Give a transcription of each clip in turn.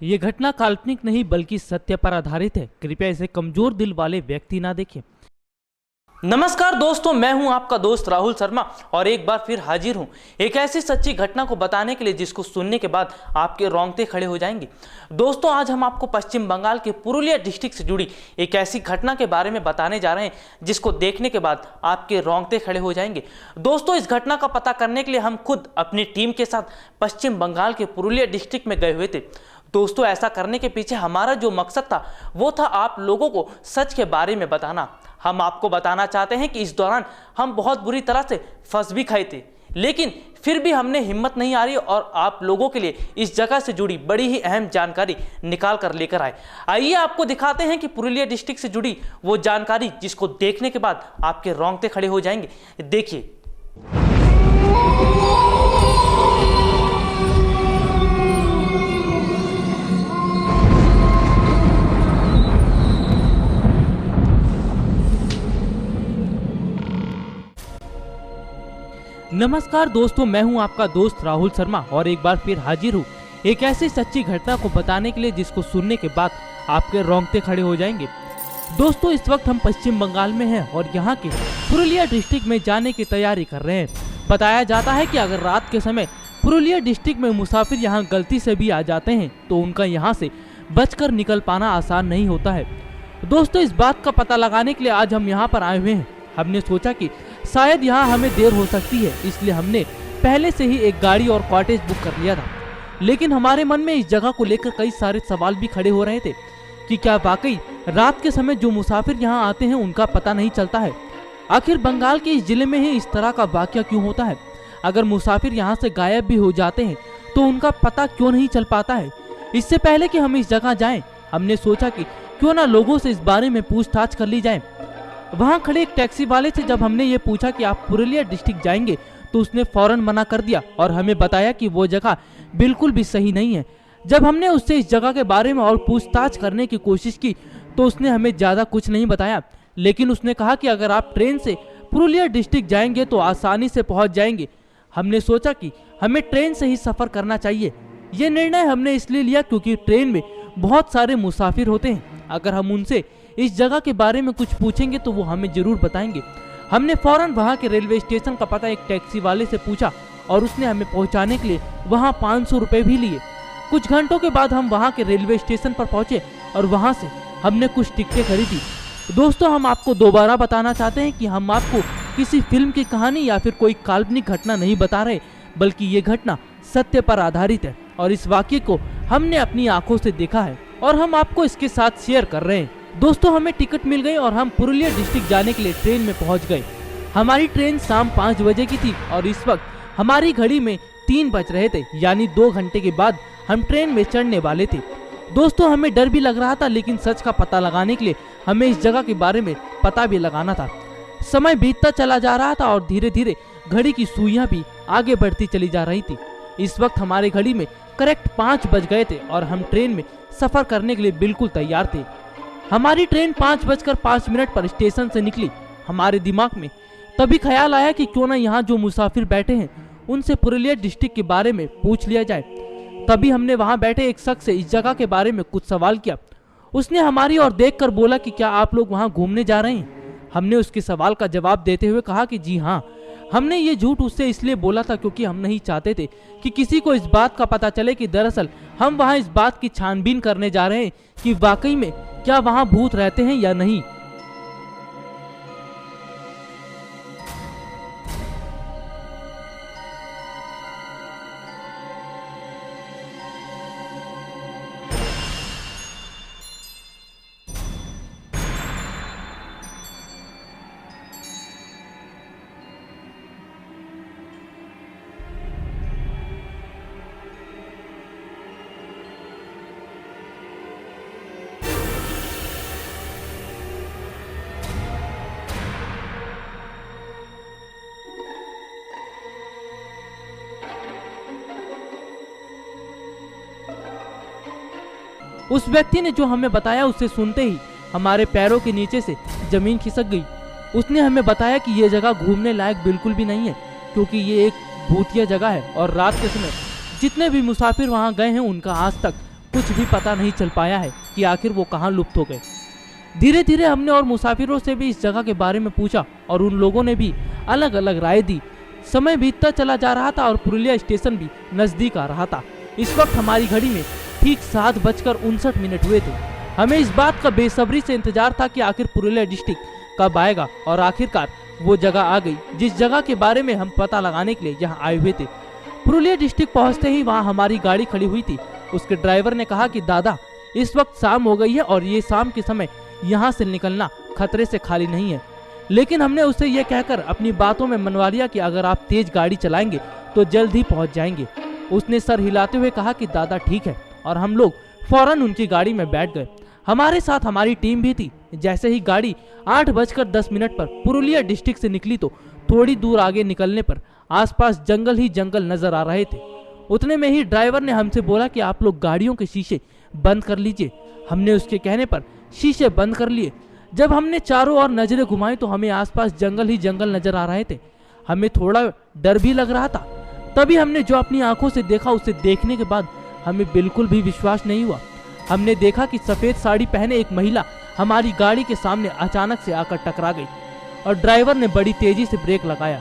ये घटना काल्पनिक नहीं बल्कि सत्य पर आधारित है। कृपया इसे कमजोर दिल वाले व्यक्ति ना देखें। नमस्कार दोस्तों, मैं हूं आपका दोस्त राहुल शर्मा और एक बार फिर हाजिर हूं एक ऐसी सच्ची घटना को बताने के लिए जिसको सुनने के बाद आपके रोंगटे खड़े हो जाएंगे। दोस्तों, आज हम आपको पश्चिम बंगाल के पुरुलिया डिस्ट्रिक्ट से जुड़ी एक ऐसी घटना के बारे में बताने जा रहे हैं जिसको देखने के बाद आपके रोंगटे खड़े हो जाएंगे। दोस्तों, इस घटना का पता करने के लिए हम खुद अपनी टीम के साथ पश्चिम बंगाल के पुरुलिया डिस्ट्रिक्ट में गए हुए थे। दोस्तों, ऐसा करने के पीछे हमारा जो मकसद था वो था आप लोगों को सच के बारे में बताना। हम आपको बताना चाहते हैं कि इस दौरान हम बहुत बुरी तरह से फंस भी खाए थे, लेकिन फिर भी हमने हिम्मत नहीं हारी और आप लोगों के लिए इस जगह से जुड़ी बड़ी ही अहम जानकारी निकाल कर लेकर आए। आइए आपको दिखाते हैं कि पुरुलिया डिस्ट्रिक्ट से जुड़ी वो जानकारी जिसको देखने के बाद आपके रोंगटे खड़े हो जाएंगे। देखिए। नमस्कार दोस्तों, मैं हूं आपका दोस्त राहुल शर्मा और एक बार फिर हाजिर हूं एक ऐसी सच्ची घटना को बताने के लिए जिसको सुनने के बाद आपके रोंगटे खड़े हो जाएंगे। दोस्तों, इस वक्त हम पश्चिम बंगाल में हैं और यहां के पुरुलिया डिस्ट्रिक्ट में जाने की तैयारी कर रहे हैं। बताया जाता है कि अगर रात के समय पुरुलिया डिस्ट्रिक्ट में मुसाफिर यहाँ गलती से भी आ जाते हैं तो उनका यहाँ से बचकर निकल पाना आसान नहीं होता है। दोस्तों, इस बात का पता लगाने के लिए आज हम यहाँ पर आए हुए हैं। हमने सोचा कि शायद यहाँ हमें देर हो सकती है, इसलिए हमने पहले से ही एक गाड़ी और कॉटेज बुक कर लिया था। लेकिन हमारे मन में इस जगह को लेकर कई सारे सवाल भी खड़े हो रहे थे कि क्या वाकई रात के समय जो मुसाफिर यहाँ आते हैं उनका पता नहीं चलता है। आखिर बंगाल के इस जिले में ही इस तरह का वाकया क्यों होता है? अगर मुसाफिर यहाँ से गायब भी हो जाते हैं तो उनका पता क्यों नहीं चल पाता है? इससे पहले कि हम इस जगह जाएं, हमने सोचा कि क्यों ना लोगों से इस बारे में पूछताछ कर ली जाए। वहां खड़े एक टैक्सी वाले से जब हमने ये पूछा कि आप पुरुलिया डिस्ट्रिक्ट जाएंगे तो उसने फौरन मना कर दिया और हमें बताया कि वो जगह बिल्कुल भी सही नहीं है। जब हमने उससे इस जगह के बारे में और पूछताछ करने की कोशिश की तो उसने हमें ज़्यादा कुछ नहीं बताया, लेकिन उसने कहा कि अगर आप ट्रेन से पुरुलिया डिस्ट्रिक्ट जाएंगे तो आसानी से पहुँच जाएंगे। हमने सोचा कि हमें ट्रेन से ही सफ़र करना चाहिए। ये निर्णय हमने इसलिए लिया क्योंकि ट्रेन में बहुत सारे मुसाफिर होते हैं। अगर हम उनसे इस जगह के बारे में कुछ पूछेंगे तो वो हमें जरूर बताएंगे। हमने फौरन वहाँ के रेलवे स्टेशन का पता एक टैक्सी वाले से पूछा और उसने हमें पहुँचाने के लिए वहाँ 500 रुपये भी लिए। कुछ घंटों के बाद हम वहाँ के रेलवे स्टेशन पर पहुँचे और वहाँ से हमने कुछ टिकटें खरीदी। दोस्तों, हम आपको दोबारा बताना चाहते हैं कि हम आपको किसी फिल्म की कहानी या फिर कोई काल्पनिक घटना नहीं बता रहे, बल्कि ये घटना सत्य पर आधारित है और इस वाक्य को हमने अपनी आंखों से देखा है और हम आपको इसके साथ शेयर कर रहे हैं। दोस्तों, हमें टिकट मिल गई और हम पुरुलिया डिस्ट्रिक्ट जाने के लिए ट्रेन में पहुंच गए। हमारी ट्रेन शाम 5 बजे की थी और इस वक्त हमारी घड़ी में 3 बज रहे थे, यानी 2 घंटे के बाद हम ट्रेन में चढ़ने वाले थे। दोस्तों, हमें डर भी लग रहा था, लेकिन सच का पता लगाने के लिए हमें इस जगह के बारे में पता भी लगाना था। समय बीतता चला जा रहा था और धीरे धीरे घड़ी की सुइयां भी आगे बढ़ती चली जा रही थी। इस वक्त हमारी घड़ी में करेक्ट 5 बज गए थे और हम ट्रेन में सफर करने के लिए बिल्कुल तैयार थे। हमारी ट्रेन 5:05 पर स्टेशन से निकली। हमारे दिमाग में तभी ख्याल आया कि क्यों ना यहाँ जो मुसाफिर बैठे हैं उनसे पुरुलिया डिस्ट्रिक्ट के बारे में पूछ लिया जाए। तभी हमने वहाँ बैठे एक शख्स से इस जगह के बारे में कुछ सवाल किया। उसने हमारी ओर देखकर बोला कि क्या आप लोग वहाँ घूमने जा रहे हैं? हमने उसके सवाल का जवाब देते हुए कहा कि जी हाँ। हमने ये झूठ उससे इसलिए बोला था क्योंकि हम नहीं चाहते थे कि किसी को इस बात का पता चले कि दरअसल हम वहाँ इस बात की छानबीन करने जा रहे हैं कि वाकई में क्या वहाँ भूत रहते हैं या नहीं। उस व्यक्ति ने जो हमें बताया उसे सुनते ही हमारे पैरों के नीचे से जमीन खिसक गई। उसने हमें बताया कि ये जगह घूमने लायक बिल्कुल भी नहीं है क्योंकि ये एक भूतिया जगह है और रात के समय जितने भी मुसाफिर वहाँ गए हैं उनका आज तक कुछ भी पता नहीं चल पाया है कि आखिर वो कहाँ लुप्त हो गए। धीरे धीरे हमने और मुसाफिरों से भी इस जगह के बारे में पूछा और उन लोगों ने भी अलग अलग राय दी। समय बीतता चला जा रहा था और पुरुलिया स्टेशन भी नजदीक आ रहा था। इस वक्त हमारी घड़ी में ठीक 7:59 हुए थे। हमें इस बात का बेसब्री से इंतजार था कि आखिर पुरुलिया डिस्ट्रिक्ट कब आएगा और आखिरकार वो जगह आ गई जिस जगह के बारे में हम पता लगाने के लिए यहाँ आए हुए थे। पुरुलिया डिस्ट्रिक्ट पहुँचते ही वहाँ हमारी गाड़ी खड़ी हुई थी। उसके ड्राइवर ने कहा कि दादा, इस वक्त शाम हो गई है और ये शाम के समय यहाँ से निकलना खतरे से खाली नहीं है। लेकिन हमने उसे यह कहकर अपनी बातों में मनवा लिया कि अगर आप तेज गाड़ी चलाएंगे तो जल्द ही पहुँच जाएंगे। उसने सर हिलाते हुए कहा कि दादा ठीक है, और हम लोग फौरन उनकी गाड़ी में बैठ गए। हमारे साथ हमारी टीम भी थी। जैसे ही गाड़ी 8:10 पर पुरुलिया डिस्ट्रिक्ट से निकली तो थोड़ी दूर आगे निकलने पर आसपास जंगल ही जंगल नजर आ रहे थे। उतने में ही ड्राइवर ने हमसे बोला कि आप लोग गाड़ियों के शीशे बंद कर लीजिए। हमने उसके कहने पर शीशे बंद कर लिए। जब हमने चारों ओर नजरें घुमाई तो हमें आसपास जंगल ही जंगल नजर आ रहे थे। हमें थोड़ा डर भी लग रहा था। तभी हमने जो अपनी आंखों से देखा, उसे देखने के बाद हमें बिल्कुल भी विश्वास नहीं हुआ। हमने देखा कि सफेद साड़ी पहने एक महिला हमारी गाड़ी के सामने अचानक से आकर टकरा गई और ड्राइवर ने बड़ी तेजी से ब्रेक लगाया।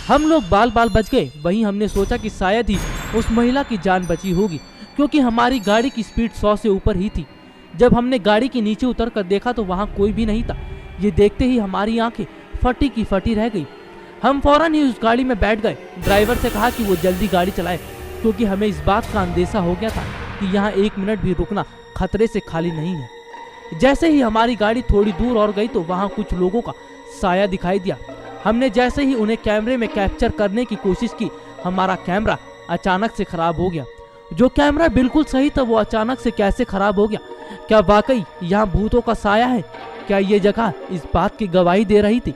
हम लोग बाल बाल बच गए। वहीं हमने सोचा कि शायद ही उस महिला की जान बची होगी, क्योंकि हमारी गाड़ी की स्पीड 100 से ऊपर ही थी। जब हमने गाड़ी के नीचे उतर कर देखा तो वहाँ कोई भी नहीं था। ये देखते ही हमारी आंखें फटी की फटी रह गई। हम फौरन ही उस गाड़ी में बैठ गए। ड्राइवर से कहा कि वो जल्दी गाड़ी चलाए, क्योंकि हमें इस बात का अंदेशा हो गया था कि यहाँ 1 मिनट भी रुकना खतरे से खाली नहीं है। जैसे ही हमारी गाड़ी थोड़ी दूर और गई तो वहाँ कुछ लोगों का साया दिखाई दिया। हमने जैसे ही उन्हें कैमरे में कैप्चर करने की कोशिश की, हमारा कैमरा अचानक से खराब हो गया। जो कैमरा बिल्कुल सही था वो अचानक से कैसे खराब हो गया? क्या वाकई यहाँ भूतों का साया है? क्या ये जगह इस बात की गवाही दे रही थी?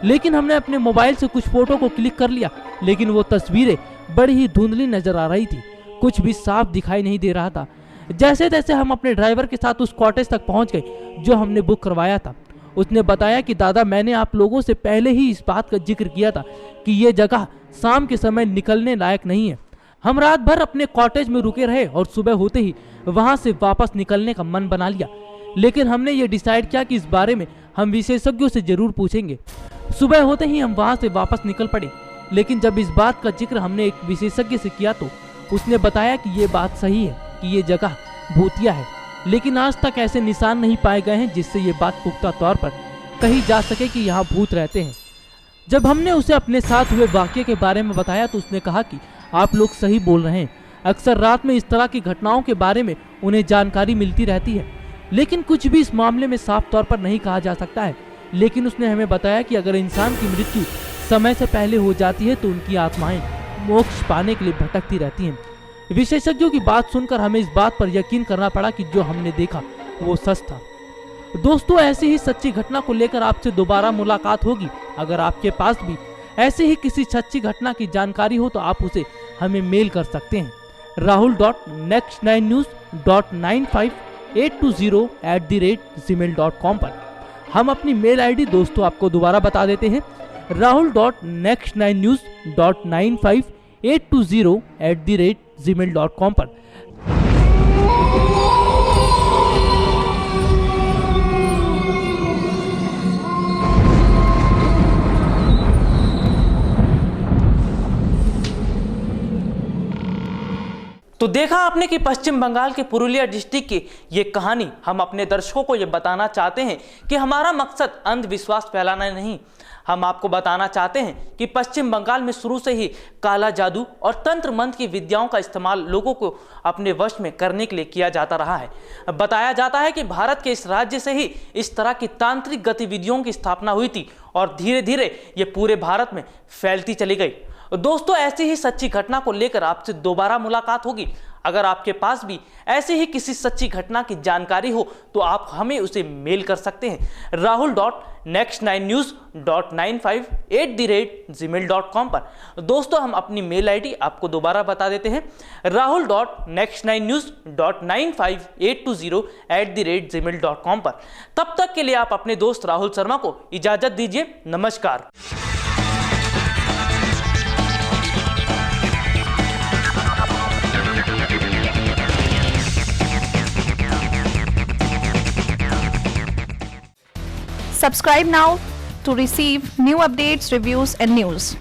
लेकिन हमने अपने मोबाइल से कुछ फोटो को क्लिक कर लिया, लेकिन वो तस्वीरें बड़ी ही धुंधली नजर आ रही थी। कुछ भी साफ दिखाई नहीं दे रहा था। जैसे तैसे हम अपने ड्राइवर के साथ उस कॉटेज तक पहुंच गए जो हमने बुक करवाया था। उसने बताया कि दादा, मैंने आप लोगों से पहले ही इस बात का जिक्र किया था कि ये जगह शाम के समय निकलने लायक नहीं है। हम रात भर अपने कॉटेज में रुके रहे और सुबह होते ही वहां से वापस निकलने का मन बना लिया। लेकिन हमने ये डिसाइड किया कि इस बारे में हम विशेषज्ञों से जरूर पूछेंगे। सुबह होते ही हम वहां से वापस निकल पड़े। लेकिन जब इस बात का जिक्र हमने एक विशेषज्ञ से किया तो उसने बताया कि ये बात सही है कि ये जगह भूतिया है, लेकिन आज तक ऐसे निशान नहीं पाए गए हैं जिससे ये बात पुख्ता तौर पर कही जा सके कि यहाँ भूत रहते हैं। जब हमने उसे अपने साथ हुए वाकये के बारे में बताया तो उसने कहा कि आप लोग सही बोल रहे हैं। अक्सर रात में इस तरह की घटनाओं के बारे में उन्हें जानकारी मिलती रहती है, लेकिन कुछ भी इस मामले में साफ तौर पर नहीं कहा जा सकता है। लेकिन उसने हमें बताया कि अगर इंसान की मृत्यु समय से पहले हो जाती है तो उनकी आत्माएं मोक्ष पाने के लिए भटकती रहती हैं। विशेषज्ञों की बात सुनकर हमें इस बात पर यकीन करना पड़ा कि जो हमने देखा वो सच था। दोस्तों, ऐसी ही सच्ची घटना को लेकर आपसे दोबारा मुलाकात होगी। अगर आपके पास भी ऐसी ही किसी सच्ची घटना की जानकारी हो तो आप उसे हमें मेल कर सकते हैं rahul.next9news.95820@gmail.com पर। हम अपनी मेल आईडी दोस्तों आपको दोबारा बता देते हैं, rahul.next9news.95820@gmail.com पर। तो देखा आपने कि पश्चिम बंगाल के पुरुलिया डिस्ट्रिक्ट की ये कहानी। हम अपने दर्शकों को ये बताना चाहते हैं कि हमारा मकसद अंधविश्वास फैलाना नहीं। हम आपको बताना चाहते हैं कि पश्चिम बंगाल में शुरू से ही काला जादू और तंत्र मंत्र की विद्याओं का इस्तेमाल लोगों को अपने वश में करने के लिए किया जाता रहा है। बताया जाता है कि भारत के इस राज्य से ही इस तरह की तांत्रिक गतिविधियों की स्थापना हुई थी और धीरे धीरे ये पूरे भारत में फैलती चली गई। दोस्तों, ऐसी ही सच्ची घटना को लेकर आपसे दोबारा मुलाकात होगी। अगर आपके पास भी ऐसी ही किसी सच्ची घटना की जानकारी हो तो आप हमें उसे मेल कर सकते हैं rahul.next9news.95820@gmail.com पर। दोस्तों, हम अपनी मेल आईडी आपको दोबारा बता देते हैं, rahul.next9news.95820@gmail.com पर। तब तक के लिए आप अपने दोस्त राहुल शर्मा को इजाजत दीजिए। नमस्कार। Subscribe now to receive new updates, reviews and news.